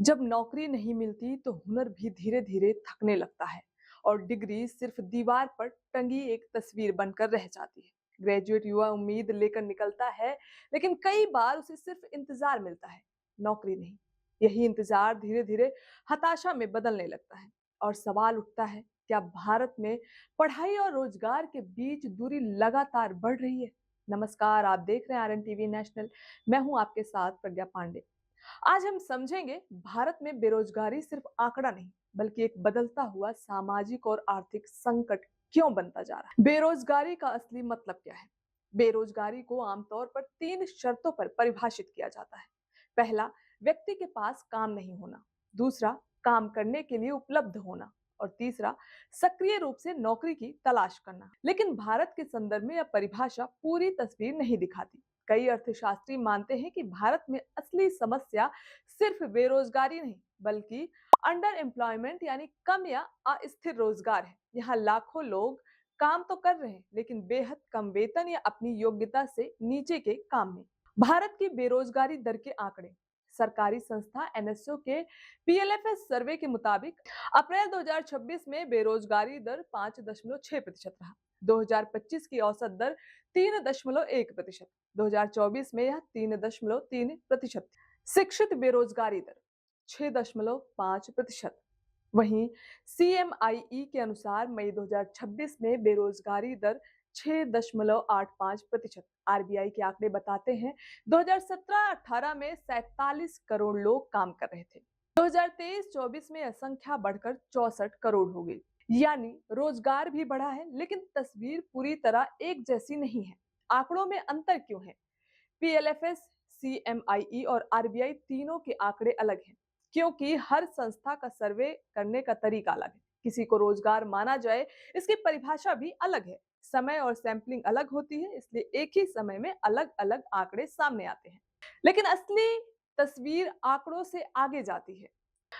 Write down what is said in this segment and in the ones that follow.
जब नौकरी नहीं मिलती तो हुनर भी धीरे धीरे थकने लगता है और डिग्री सिर्फ दीवार पर टंगी एक तस्वीर बनकर रह जाती है। ग्रेजुएट युवा उम्मीद लेकर निकलता है, लेकिन कई बार उसे सिर्फ इंतजार मिलता है, नौकरी नहीं। यही इंतजार धीरे धीरे हताशा में बदलने लगता है और सवाल उठता है, क्या भारत में पढ़ाई और रोजगार के बीच दूरी लगातार बढ़ रही है? नमस्कार, आप देख रहे हैं आर एन टीवी नेशनल। मैं हूं आपके साथ प्रज्ञा पांडे। आज हम समझेंगे भारत में बेरोजगारी सिर्फ आंकड़ा नहीं, बल्कि एक बदलता हुआ सामाजिक और आर्थिक संकट क्यों बनता जा रहा है। बेरोजगारी का असली मतलब क्या है? बेरोजगारी को आमतौर पर तीन शर्तों पर परिभाषित किया जाता है। पहला, व्यक्ति के पास काम नहीं होना। दूसरा, काम करने के लिए उपलब्ध होना। और तीसरा, सक्रिय रूप से नौकरी की तलाश करना। लेकिन भारत के संदर्भ में यह परिभाषा पूरी तस्वीर नहीं दिखाती। कई अर्थशास्त्री मानते हैं कि भारत में असली समस्या सिर्फ बेरोजगारी नहीं, बल्कि अंडर एम्प्लॉयमेंट यानी कम या अस्थिर रोजगार है। यहाँ लाखों लोग काम तो कर रहे हैं, लेकिन बेहद कम वेतन या अपनी योग्यता से नीचे के काम में। भारत की बेरोजगारी दर के आंकड़े। सरकारी संस्था एनएसओ के पीएलएफएस सर्वे के मुताबिक अप्रैल 2026 में बेरोजगारी दर 5.6% रहा। 2025 की औसत दर 3.1%। 2024 में यह 3.3% थी। शिक्षित बेरोजगारी दर 6.5%। वहीं सीएमआईई के अनुसार मई 2026 में बेरोजगारी दर 6.85%। आरबीआई के आंकड़े बताते हैं 2017-18 में 47 करोड़ लोग काम कर रहे थे। 2023-24 में यह संख्या बढ़कर 64 करोड़ हो गई। यानी रोजगार भी बढ़ा है, लेकिन तस्वीर पूरी तरह एक जैसी नहीं है। आंकड़ों में अंतर क्यों है? पीएलएफएस, सीएमआईई और आरबीआई तीनों के आंकड़े अलग हैं, क्योंकि हर संस्था का सर्वे करने का तरीका अलग है। किसी को रोजगार माना जाए, इसकी परिभाषा भी अलग है। समय और सैंपलिंग अलग होती है, इसलिए एक ही समय में अलग अलग आंकड़े सामने आते हैं। लेकिन असली तस्वीर आंकड़ों से आगे जाती है।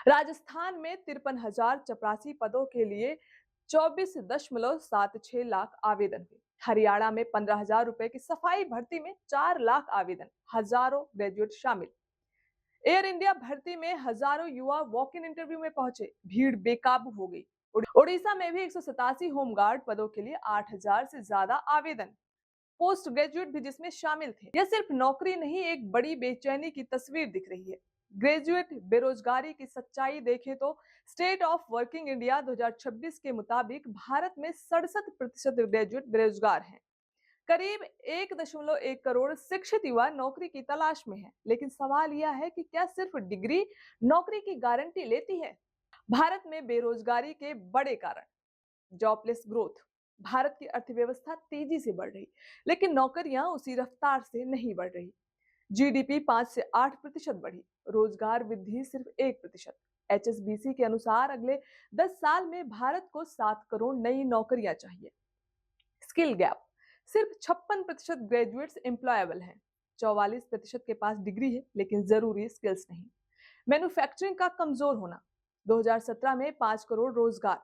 राजस्थान में 53,000 चपरासी पदों के लिए 24.76 लाख आवेदन हुए। हरियाणा में 15,000 रुपए की सफाई भर्ती में 4 लाख आवेदन, हजारों ग्रेजुएट शामिल। एयर इंडिया भर्ती में हजारों युवा वॉक इन इंटरव्यू में पहुंचे, भीड़ बेकाबू हो गई। उड़ीसा में भी 187 होमगार्ड पदों के लिए 8,000 से ज्यादा आवेदन, पोस्ट ग्रेजुएट भी जिसमें शामिल थे। यह सिर्फ नौकरी नहीं, एक बड़ी बेचैनी की तस्वीर दिख रही है। ग्रेजुएट बेरोजगारी की सच्चाई देखें तो स्टेट ऑफ वर्किंग इंडिया 2026 के मुताबिक भारत में 67% ग्रेजुएट बेरोजगार हैं। करीब 1.1 करोड़ शिक्षित युवा नौकरी की तलाश में हैं। लेकिन सवाल यह है कि क्या सिर्फ डिग्री नौकरी की गारंटी लेती है? भारत में बेरोजगारी के बड़े कारण। Jobless growth. भारत की अर्थव्यवस्था तेजी से बढ़ रही, लेकिन नौकरियां उसी रफ्तार से नहीं बढ़ रही। जीडीपी 5 से 8% बढ़ी, रोजगार वृद्धि सिर्फ 1%। एचएसबीसी के अनुसार अगले 10 साल में भारत को 7 करोड़ नई नौकरियां चाहिए। Skill gap. सिर्फ 56% ग्रेजुएट्स एम्प्लॉयबल हैं। 44% के पास डिग्री है, लेकिन जरूरी स्किल्स नहीं। मैन्युफैक्चरिंग का कमजोर होना। 2017 में 5 करोड़ रोजगार,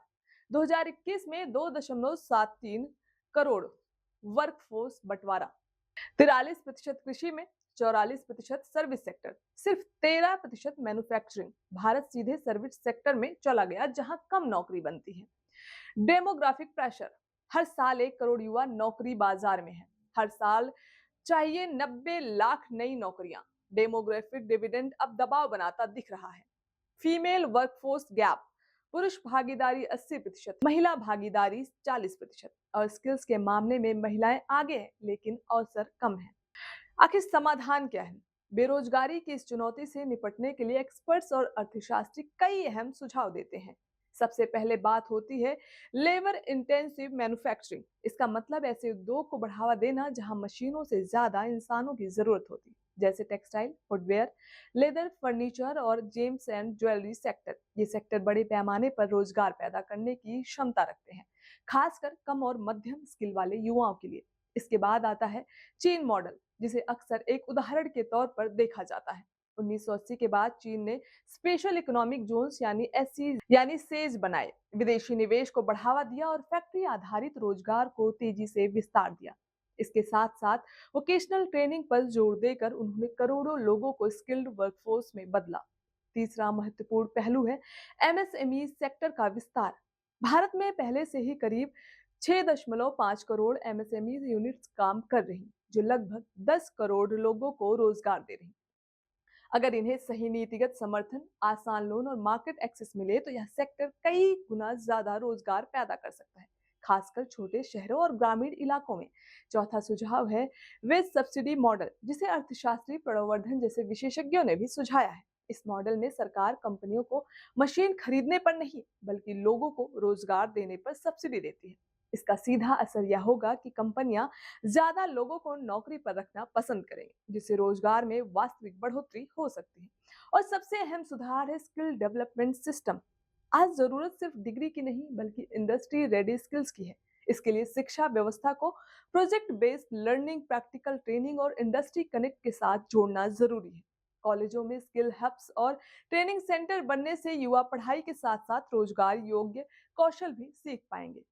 2021 में 2.73 करोड़। वर्कफोर्स बंटवारा 43% कृषि में, 44% सर्विस सेक्टर, सिर्फ 13% मैन्युफैक्चरिंग। भारत सीधे सर्विस सेक्टर में चला गया, जहां कम नौकरी बनती है। Demographic pressure. हर साल 1 करोड़ युवा नौकरी बाजार में है। हर साल चाहिए 90 लाख नई नौकरियां। डेमोग्राफिक डिविडेंड अब दबाव बनाता दिख रहा है। Female workforce gap. पुरुष भागीदारी 80%, महिला भागीदारी 40%। और स्किल्स के मामले में महिलाएं आगे हैं, लेकिन अवसर कम है। आखिर समाधान क्या है? बेरोजगारी की इस चुनौती से निपटने के लिए एक्सपर्ट्स और अर्थशास्त्री कई अहम सुझाव देते हैं। सबसे पहले बात होती है लेबर इंटेंसिव मैन्युफैक्चरिंग। इसका मतलब ऐसे उद्योग को बढ़ावा देना जहां मशीनों से ज्यादा इंसानों की जरूरत होती, जैसे टेक्सटाइल, फुटवेयर, लेदर, फर्नीचर और जेम्स एंड ज्वेलरी सेक्टर। ये सेक्टर बड़े पैमाने पर रोजगार पैदा करने की क्षमता रखते हैं, खासकर कम और मध्यम स्किल वाले युवाओं के लिए। इसके बाद आता है चीन मॉडल, जिसे अक्सर एक उदाहरण के तौर पर देखा जाता है। 1980 के बाद चीन ने स्पेशल इकोनॉमिक जोन्स यानी सेज बनाए, विदेशी निवेश को बढ़ावा दिया और फैक्ट्री आधारित रोजगार को तेजी से विस्तार दिया। इसके साथ साथ वोकेशनल ट्रेनिंग पर जोर देकर उन्होंने करोड़ों लोगों को स्किल्ड वर्कफोर्स में बदला। तीसरा महत्वपूर्ण पहलू है एमएसएमई सेक्टर का विस्तार। भारत में पहले से ही करीब 6.5 करोड़ एमएसएमई यूनिट्स काम कर रही, जो लगभग 10 करोड़ लोगों को रोजगार दे रही। अगर इन्हें सही नीतिगत समर्थन, आसान लोन और मार्केट एक्सेस मिले तो यह सेक्टर कई गुना ज्यादा रोजगार पैदा कर सकता है, खासकर छोटे शहरों और ग्रामीण इलाकों में। चौथा सुझाव है वेज सब्सिडी मॉडल, जिसे अर्थशास्त्री प्रवर्धन जैसे विशेषज्ञों ने भी सुझाया है। इस मॉडल में सरकार कंपनियों को मशीन खरीदने पर नहीं, बल्कि लोगों को रोजगार देने पर सब्सिडी देती है। इसका सीधा असर यह होगा कि कंपनियां ज्यादा लोगों को नौकरी पर रखना पसंद करेंगे, जिससे रोजगार में वास्तविक बढ़ोतरी हो सकती है। और सबसे अहम सुधार है स्किल डेवलपमेंट सिस्टम। आज जरूरत सिर्फ डिग्री की नहीं, बल्कि इंडस्ट्री रेडी स्किल्स की है। इसके लिए शिक्षा व्यवस्था को project based learning, practical training और इंडस्ट्री कनेक्ट के साथ जोड़ना जरूरी है। कॉलेजों में स्किल हब्स और ट्रेनिंग सेंटर बनने से युवा पढ़ाई के साथ साथ रोजगार योग्य कौशल भी सीख पाएंगे।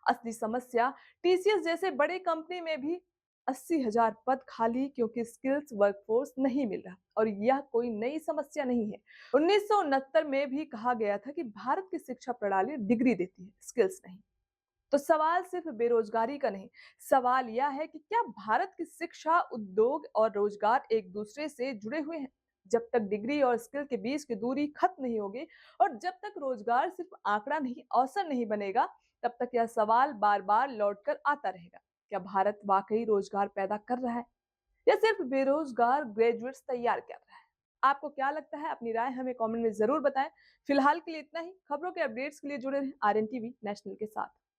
असली समस्या टीसीएस जैसे बड़े कंपनी में भी 80,000 पद खाली क्योंकि स्किल्स वर्कफोर्स नहीं मिल रहा, और यह कोई नई समस्या नहीं है। 1969 में भी कहा गया था कि भारत की शिक्षा प्रणाली डिग्री देती है, स्किल्स नहीं। तो सवाल सिर्फ बेरोजगारी का नहीं, सवाल यह है कि क्या भारत की शिक्षा, उद्योग और रोजगार एक दूसरे से जुड़े हुए हैं। जब तक डिग्री और स्किल के बीच की दूरी खत्म नहीं होगी और जब तक रोजगार सिर्फ आंकड़ा नहीं, अवसर नहीं बनेगा, तब तक यह सवाल बार बार लौटकर आता रहेगा। क्या भारत वाकई रोजगार पैदा कर रहा है या सिर्फ बेरोजगार ग्रेजुएट्स तैयार कर रहा है? आपको क्या लगता है? अपनी राय हमें कमेंट में जरूर बताएं। फिलहाल के लिए इतना ही। खबरों के अपडेट्स के लिए जुड़े रहें आरएन टीवी नेशनल के साथ।